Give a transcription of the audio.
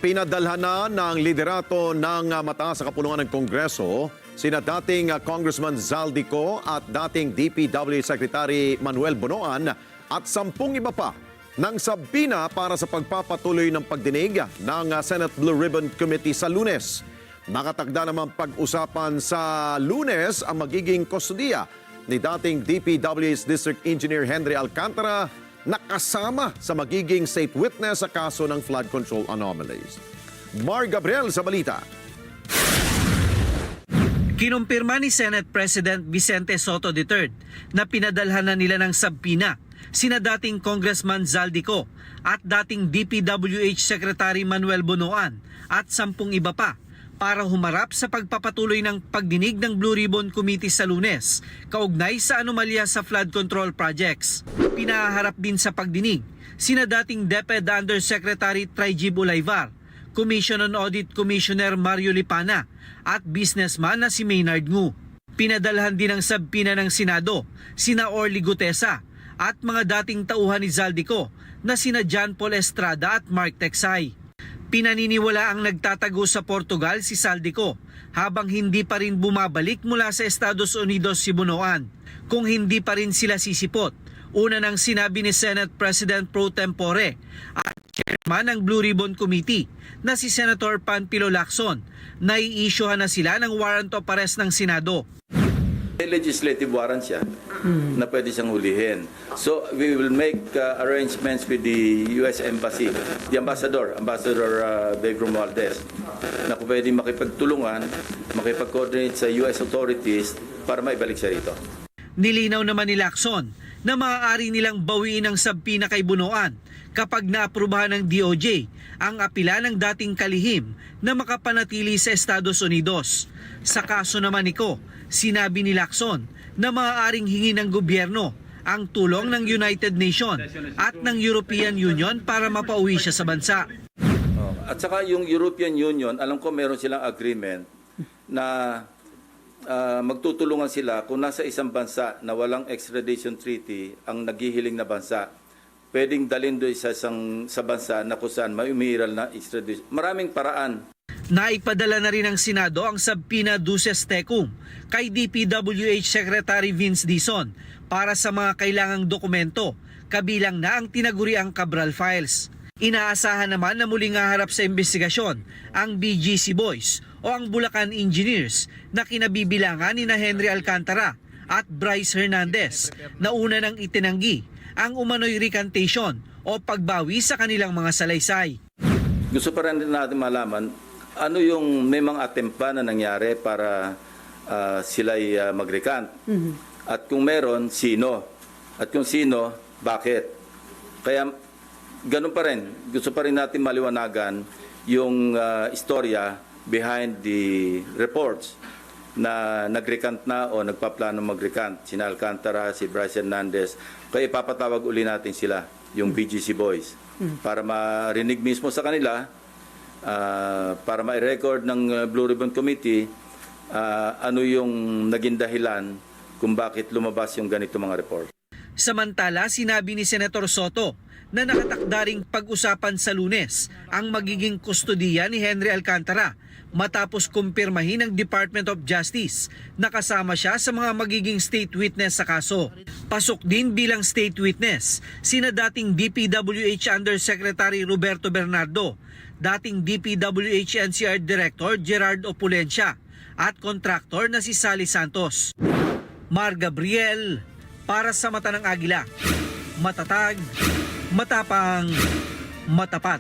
Pinadalhan na ng liderato ng mataas sa kapulungan ng Kongreso sina dating Congressman Zaldico at dating DPWH Secretary Manuel Bonoan at 10 iba pa ng sabina para sa pagpapatuloy ng pagdinig ng Senate Blue Ribbon Committee sa Lunes. Nakatakda naman pag-usapan sa Lunes ang magiging kustodiya ni dating DPWH District Engineer Henry Alcantara na kasama sa magiging state witness sa kaso ng flood control anomalies. Mar Gabriel sa balita. Kinumpirma ni Senate President Vicente Soto III na pinadalhan na nila ng sabina sina dating Congressman Zaldico at dating DPWH Secretary Manuel Bonoan at 10 iba pa para humarap sa pagpapatuloy ng pagdinig ng Blue Ribbon Committee sa Lunes kaugnay sa anomalya sa flood control projects. Pinaharap din sa pagdinig sina dating DepEd Undersecretary Trajib Ulayvar, Commission on Audit Commissioner Mario Lipana at businessman na si Maynard Ngu. Pinadalhan din ng sabina ng Senado sina Orly Gutesa at mga dating tauhan ni Zaldico na sina John Paul Estrada at Mark Teksay. Pinaniniwala ang nagtatago sa Portugal si Zaldico habang hindi pa rin bumabalik mula sa Estados Unidos si Bonoan. Kung hindi pa rin sila sisipot, una nang sinabi ni Senate President Pro Tempore at Chairman ng Blue Ribbon Committee na si Senator Panfilo Lacson na i-issuehan na sila ng warrant of arrest ng Senado. May legislative warrant siya na pwede siyang hulihin. So we will make arrangements with the U.S. Embassy, the Ambassador Begum Valdez, na kung pwede makipagtulungan, makipag-coordinate sa U.S. authorities para maibalik siya rito. Nilinaw naman ni Lacson na maaari nilang bawiin ang sabina kay Bonoan kapag naaprubahan ng DOJ ang apila ng dating kalihim na makapanatili sa Estados Unidos. Sa kaso naman nito, sinabi ni Lacson na maaaring hingi ng gobyerno ang tulong ng United Nations at ng European Union para mapauwi siya sa bansa. At saka yung European Union, alam ko meron silang agreement na magtutulungan sila kung nasa isang bansa na walang extradition treaty ang naghihiling na bansa. Pwedeng dalhin doon sa bansa na kung saan may umiiral na extradition. Maraming paraan. Naipadala na rin ng Senado ang subpoena duces tecum kay DPWH Secretary Vince Dizon para sa mga kailangang dokumento, kabilang na ang tinaguriang Cabral Files. Inaasahan naman na muling haharap sa investigasyon ang BGC Boys o ang Bulacan Engineers na kinabibilangan ni Henry Alcantara at Bryce Hernandez na una nang itinanggi ang umano'y recantation o pagbawi sa kanilang mga salaysay. Gusto pa rin natin malaman ano yung may mga attempt pa na nangyari para sila'y mag-recant. At kung meron, sino? At kung sino, bakit? Kaya ganun pa rin. Gusto pa rin natin maliwanagan yung istorya behind the reports na nag-recant na o nagpaplano mag-recant. Sina Alcantara, si Bryce Hernandez. Kaya ipapatawag uli natin sila, yung BGC Boys, para marinig mismo sa kanila, para ma-record ng Blue Ribbon Committee ano yung naging dahilan kung bakit lumabas yung ganito mga report. Samantala, sinabi ni Senator Soto na nakatakda ring pag-usapan sa Lunes ang magiging kustodiya ni Henry Alcantara matapos kumpirmahin ng Department of Justice na kasama siya sa mga magiging state witness sa kaso. Pasok din bilang state witness sina dating DPWH Undersecretary Roberto Bernardo, dating DPWH NCR Director Gerard Opulencia at kontraktor na si Sally Santos. Mar Gabriel para sa Mata ng Agila. Matatag, matapang, matapat.